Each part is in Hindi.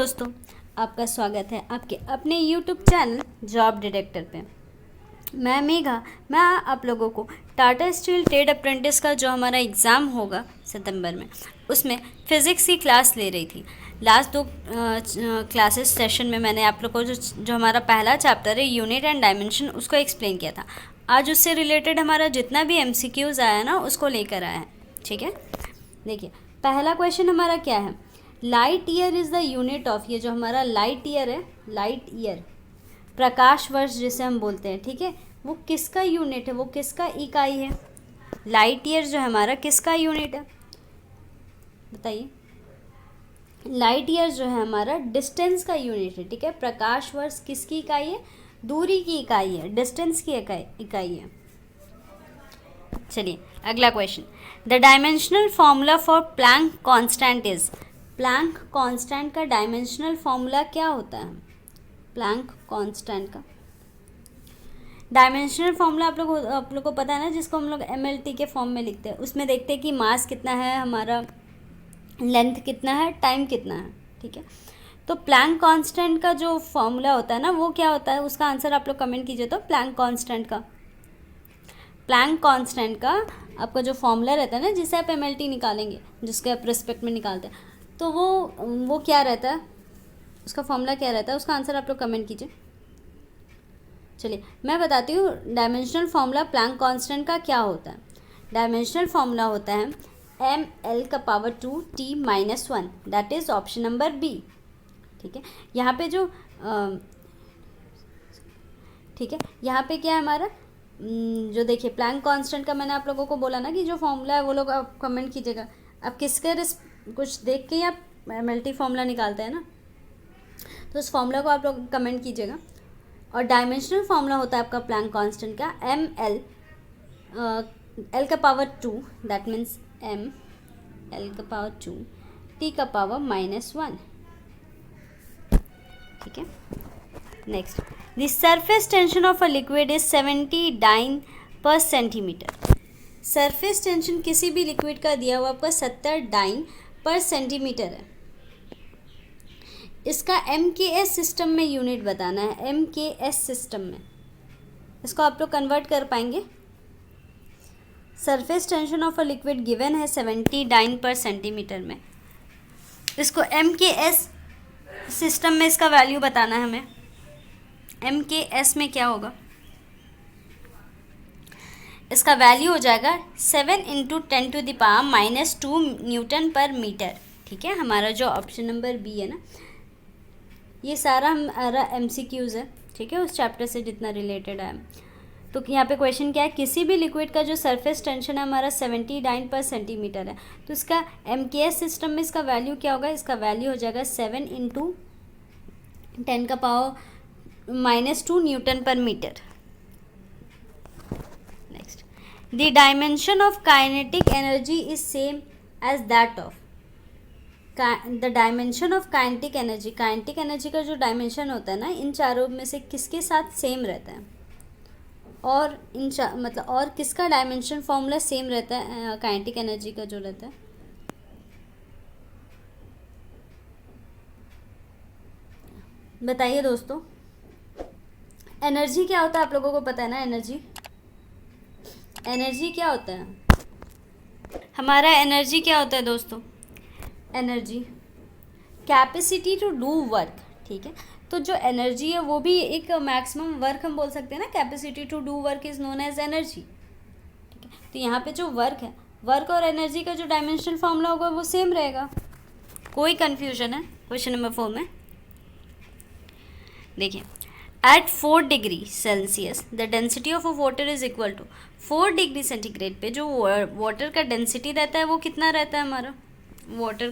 दोस्तों, आपका स्वागत है आपके अपने YouTube चैनल जॉब डिटेक्टर पे। मैं मेघा। मैं आप लोगों को टाटा स्टील ट्रेड अप्रेंटिस का जो हमारा एग्ज़ाम होगा सितंबर में, उसमें फ़िज़िक्स की क्लास ले रही थी। लास्ट दो क्लासेस सेशन में मैंने आप लोगों को जो हमारा पहला चैप्टर है यूनिट एंड डायमेंशन, उसको एक्सप्लेन किया था। आज उससे रिलेटेड हमारा जितना भी MCQs आया ना, उसको लेकर आया है। ठीक है, देखिए पहला क्वेश्चन हमारा क्या है। Light year is the unit of, ये जो हमारा लाइट ईयर है, लाइट ईयर प्रकाश वर्ष जिसे हम बोलते हैं, ठीक है, वो किसका यूनिट है, वो किसका इकाई है। लाइट ईयर जो है हमारा किसका यूनिट है, बताइए। लाइट ईयर जो है हमारा डिस्टेंस का यूनिट है, ठीक है। प्रकाश वर्ष किसकी इकाई है, दूरी की इकाई है, डिस्टेंस की इकाई है। चलिए अगला question. The dimensional formula for Planck constant is, Planck constant का डायमेंशनल फॉर्मूला क्या होता है। प्लैंक कांस्टेंट का डायमेंशनल फॉर्मूला आप लोग को पता है ना, जिसको हम लोग MLT के फॉर्म में लिखते हैं। उसमें देखते हैं कि मास कितना है हमारा, लेंथ कितना है, टाइम कितना है, ठीक है। तो प्लैंक कांस्टेंट का जो फॉर्मूला होता है ना, वो क्या होता है, उसका आंसर आप लोग कमेंट कीजिए। तो प्लैंक कांस्टेंट का आपका जो फॉर्मूला रहता है ना, जिसे आप MLT निकालेंगे, जिसके आप रिस्पेक्ट में निकालते हैं, तो वो क्या रहता है, उसका फॉर्मूला क्या रहता है, उसका आंसर आप लोग कमेंट कीजिए। चलिए मैं बताती हूँ डायमेंशनल फॉर्मूला प्लैंक कांस्टेंट का क्या होता है। डायमेंशनल फॉर्मूला होता है mL⁻²T-1, that is option number B. ठीक है, यहाँ पे जो ठीक है, यहाँ पे क्या है हमारा, जो देखिए प्लैंक कांस्टेंट का मैंने आप लोगों को बोला ना कि जो फॉर्मूला है वो लोग आप कमेंट कीजिएगा। आप किसके कुछ देख के ही आप MLT फॉर्मूला निकालते हैं ना, तो उस फॉर्मूला को आप लोग कमेंट कीजिएगा। और डायमेंशनल फॉर्मूला होता है आपका प्लैंक कांस्टेंट का L⁻², that means mL⁻², T⁻⁻1। ठीक है, next. The surface tension of a liquid is 70 dyne per centimetre. Surface tension किसी भी लिक्विड का दिया हुआ आपका 70 डाइन पर सेंटीमीटर है। इसका MKS सिस्टम में यूनिट बताना है, MKS सिस्टम में। इसको आप लोग कन्वर्ट कर पाएंगे। Surface tension of a liquid given है 70 डाइन पर सेंटीमीटर में। इसको MKS सिस्टम में इसका वैल्यू बताना है हमें। MKS में क्या होगा, इसका वैल्यू हो जाएगा 7 × 10⁻⁻² न्यूटन पर मीटर। ठीक है, हमारा जो ऑप्शन नंबर बी है ना, ये सारा हमारा MCQs है, ठीक है, उस चैप्टर से जितना रिलेटेड है। तो यहाँ पे क्वेश्चन क्या है, किसी भी लिक्विड का जो सरफेस टेंशन है हमारा 70 डाइन पर सेंटीमीटर है, तो इसका MKS सिस्टम में इसका वैल्यू क्या होगा, इसका वैल्यू हो जाएगा 7 × 10⁻⁻² newton per metre. Next, the dimension of kinetic energy is same as that of, the dimension of kinetic energy, kinetic energy का जो डायमेंशन होता है ना, इन चारों में से किसके साथ सेम रहता है, और मतलब और किसका डायमेंशन फॉर्मूला सेम रहता है काइनेटिक एनर्जी का जो रहता है। बताइए दोस्तों, एनर्जी क्या होता है, आप लोगों को पता है ना। एनर्जी क्या होता है हमारा, एनर्जी क्या होता है दोस्तों, energy capacity to do work. ठीक है, तो जो एनर्जी है वो भी एक मैक्सिमम वर्क हम बोल सकते हैं ना, capacity to do work is known as energy. ठीक है, तो यहाँ पे जो वर्क है, वर्क और एनर्जी का जो डायमेंशनल फॉर्मूला होगा वो सेम रहेगा। कोई कन्फ्यूजन है क्वेश्चन नंबर 4 में, देखिए। At 4 degree Celsius the density of a water is equal to, 4 degree centigrade पे जो वाटर का डेंसिटी रहता है वो कितना रहता है हमारा, वाटर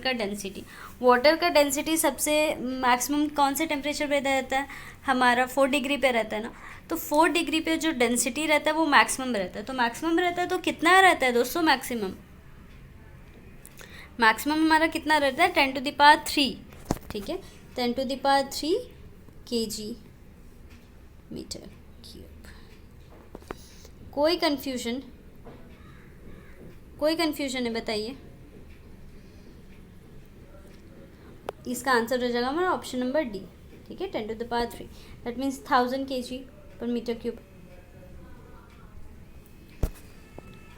का डेंसिटी सबसे मैक्सिमम कौन से टेम्परेचर पे रहता है हमारा, 4 डिग्री पे रहता है ना। तो 4 डिग्री पे जो डेंसिटी रहता है वो मैक्सिमम रहता है, तो मैक्सिमम रहता है तो कितना रहता है दोस्तों, मैक्सिमम हमारा कितना रहता है, 10⁻3। ठीक है, 10⁻3 kg मीटर क्यूब। कोई कन्फ्यूजन है, बताइए। इसका आंसर हो जाएगा हमारा ऑप्शन नंबर डी, ठीक है, 10⁻3, दैट मीन्स 1000 kg/m³।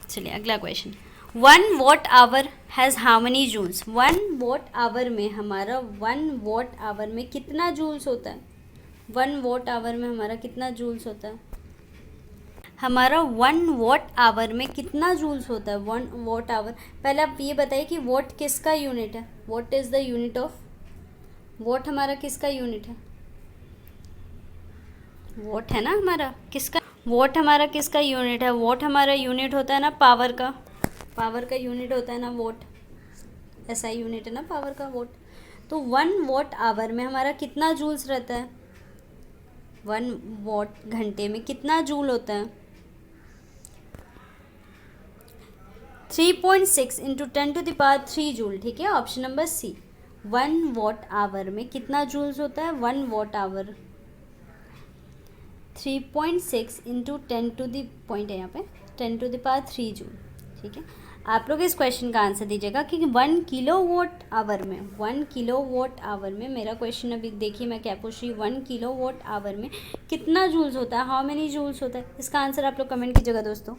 चलिए अगला question, 1 Wh has how many joules. 1 Wh में हमारा 1 Wh में कितना जूल्स होता है? 1 Wh में हमारा कितना जूल्स होता है? हमारा 1 Wh में कितना जूल्स होता है? 1 Wh, पहले आप ये बताइए कि वॉट किसका यूनिट है? What is the unit of what? हमारा किसका यूनिट है? वॉट है ना हमारा, किसका वॉट हमारा किसका यूनिट है? वॉट हमारा यूनिट होता है ना पावर का, पावर का यूनिट होता है ना वॉट, ऐसा यूनिट है ना पावर का वॉट। तो 1 Wh में हमारा कितना जूल्स रहता है? 1 घंटे में कितना जूल होता है? 3.6 इंटू 10⁻³ जूल, ठीक है, ऑप्शन नंबर सी। 1 Wh में कितना जूल्स होता है? 1 Wh 3.6 इंटू 10 है यहाँ पे 10⁻³ जूल, ठीक है। आप लोग इस क्वेश्चन का आंसर दीजिएगा कि 1 kWh में 1 kWh में मेरा क्वेश्चन अभी देखिए मैं क्या पूछ रही हूँ, 1 kWh में कितना जूल्स होता है? हाउ मेनी जूल्स होता है? इसका आंसर आप लोग कमेंट कीजिएगा दोस्तों।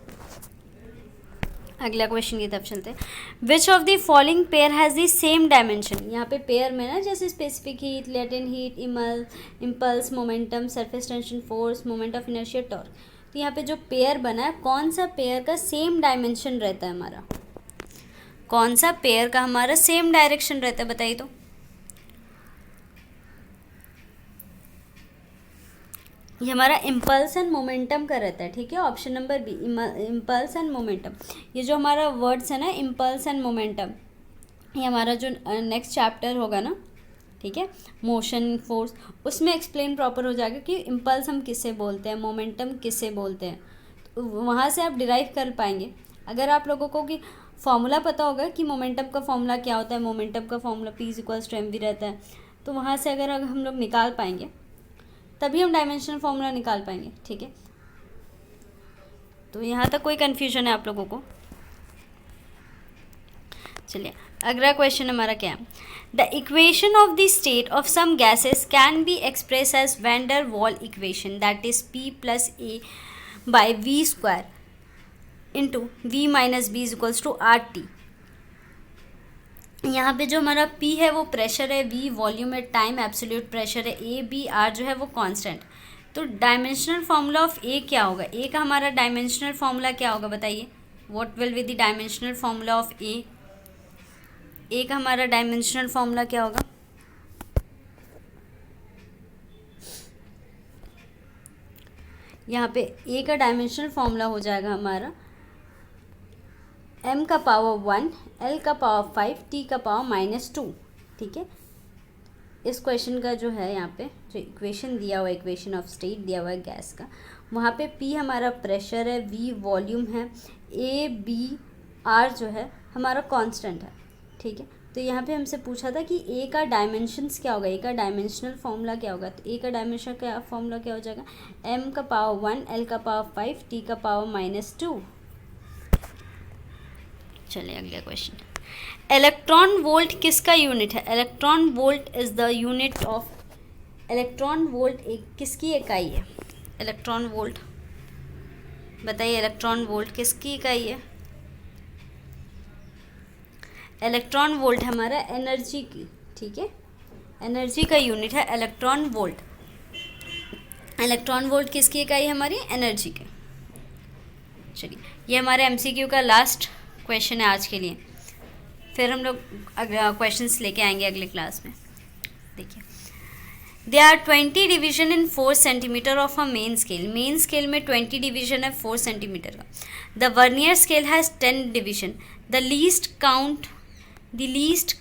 अगला क्वेश्चन की तरफ चलते हैं, which of the following pair has the same dimension. यहाँ पे पेयर में ना जैसे specific heat, latent heat, impulse, momentum, surface tension, force, moment of inertia, torque. तो यहाँ पे जो पेयर बना है, कौन सा पेयर का सेम डायमेंशन रहता है हमारा? कौन सा पेयर का हमारा सेम डायरेक्शन रहता है बताइए तो। ये हमारा इम्पल्स एंड मोमेंटम का रहता है, ठीक है, option number B, impulse and momentum. ये जो हमारा वर्ड्स है ना इम्पल्स एंड मोमेंटम, ये हमारा जो नेक्स्ट चैप्टर होगा ना, ठीक है, मोशन फोर्स, उसमें एक्सप्लेन प्रॉपर हो जाएगा कि इम्पल्स हम किसे बोलते हैं, मोमेंटम किसे बोलते हैं। तो वहाँ से आप डिराइव कर पाएंगे। अगर आप लोगों को कि फॉर्मूला पता होगा कि मोमेंटम का फॉर्मूला क्या होता है, मोमेंटम का फॉर्मूला P=mv रहता है, तो वहाँ से अगर हम लोग निकाल पाएंगे तभी हम डायमेंशनल फॉर्मूला निकाल पाएंगे, ठीक है। तो यहाँ तक कोई कन्फ्यूजन है आप लोगों को? चलिए अगला क्वेश्चन हमारा क्या है, the equation of the state of some gases can be express as van der Waal equation, that is P+A/V² into V-B=RT। यहाँ पे जो हमारा P है वो प्रेशर है, V वॉल्यूम है, टाइम एब्सोल्यूट प्रेशर है, A/B/R जो है वो कांस्टेंट। तो डायमेंशनल फार्मूला ऑफ A क्या होगा? A का हमारा डायमेंशनल फार्मूला क्या होगा बताइए? What will be the dimensional formula of A? A का हमारा डायमेंशनल फार्मूला क्या होगा? यहाँ पे A का डायमेंशनल फार्मूला हो जाएगा हमारा m का पावर 1, l का पावर 5, t का पावर -2, ठीक है। इस क्वेश्चन का जो है यहाँ पे जो इक्वेशन दिया हुआ है, इक्वेशन ऑफ स्टेट दिया हुआ है गैस का, वहाँ पे P हमारा प्रेशर है, V वॉल्यूम है, A/B/R जो है हमारा कांस्टेंट है, ठीक है। तो यहाँ पे हमसे पूछा था कि A का डायमेंशंस क्या होगा, A का डायमेंशनल फॉर्मूला क्या होगा। तो A का डायमेंशन का फॉर्मूला क्या हो जाएगा? m का पावर 1, l का पावर 5, t का पावर -2। चलिए अगला क्वेश्चन, इलेक्ट्रॉन वोल्ट किसका यूनिट है? Electron volt is the unit of, electron volt एक किसकी इकाई है? इलेक्ट्रॉन वोल्ट बताइए, इलेक्ट्रॉन वोल्ट किसकी इकाई है? इलेक्ट्रॉन वोल्ट हमारा एनर्जी की, ठीक है, एनर्जी का यूनिट है इलेक्ट्रॉन वोल्ट। इलेक्ट्रॉन वोल्ट किसकी इकाई है? हमारी एनर्जी की। चलिए ये हमारे MCQ का लास्ट क्वेश्चन है आज के लिए, फिर हम लोग क्वेश्चंस लेके आएंगे अगले क्लास में। देखिए, they are 20 division in 4 centimetre of a main scale. Main scale में 20 डिवीजन है 4 सेंटीमीटर का। The vernier scale has 10 division. The least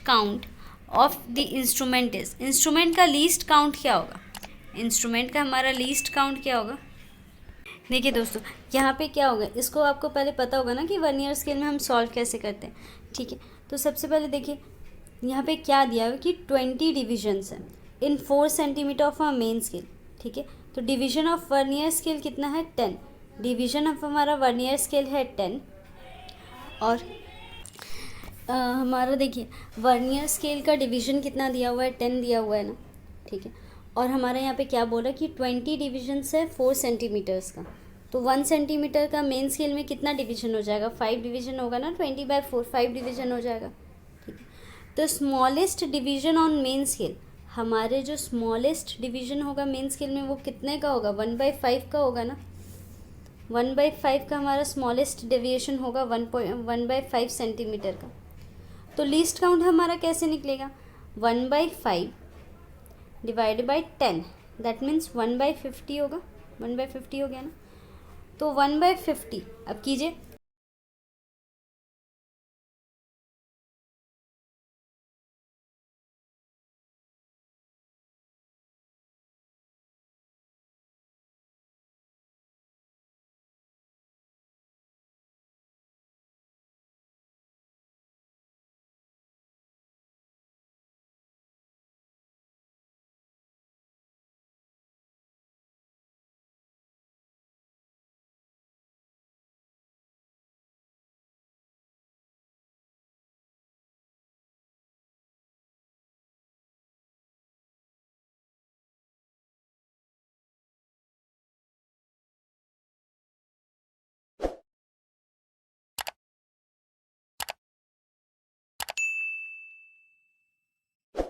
count of the instrument is. Instrument का लीस्ट काउंट क्या होगा? इंस्ट्रूमेंट का हमारा लीस्ट काउंट क्या होगा? देखिए दोस्तों, यहाँ पे क्या होगा, इसको आपको पहले पता होगा ना कि वर्नियर स्केल में हम सॉल्व कैसे करते हैं, ठीक है। तो सबसे पहले देखिए यहाँ पे क्या दिया है कि 20 डिविजन्स हैं इन 4 centimetre of a main scale, ठीक है। तो डिवीजन ऑफ वर्नियर स्केल कितना है? 10। डिवीजन ऑफ हमारा वर्नियर स्केल है 10 और हमारा देखिए वर्नियर स्केल का डिवीज़न कितना दिया हुआ है, 10 दिया हुआ है ना, ठीक है। और हमारे यहाँ पे क्या बोला कि 20 डिविजन्स है 4 सेंटीमीटर्स का, तो 1 सेंटीमीटर का मेन स्केल में कितना डिवीजन हो जाएगा, 5 डिवीजन होगा ना, 20/4 5 डिवीजन हो जाएगा, ठीक है। तो smallest division on main scale, हमारे जो स्मॉलेस्ट डिवीजन होगा मेन स्केल में वो कितने का होगा, 1/5 का होगा ना। 1/5 का हमारा स्मॉलेस्ट डेविएशन होगा 1/5 सेंटीमीटर का। तो लीस्ट काउंट हमारा कैसे निकलेगा, 1/5 डिवाइड बाई 10, दैट मीन्स 1/50 होगा, 1/50 हो गया ना। तो 1/50 अब कीजिए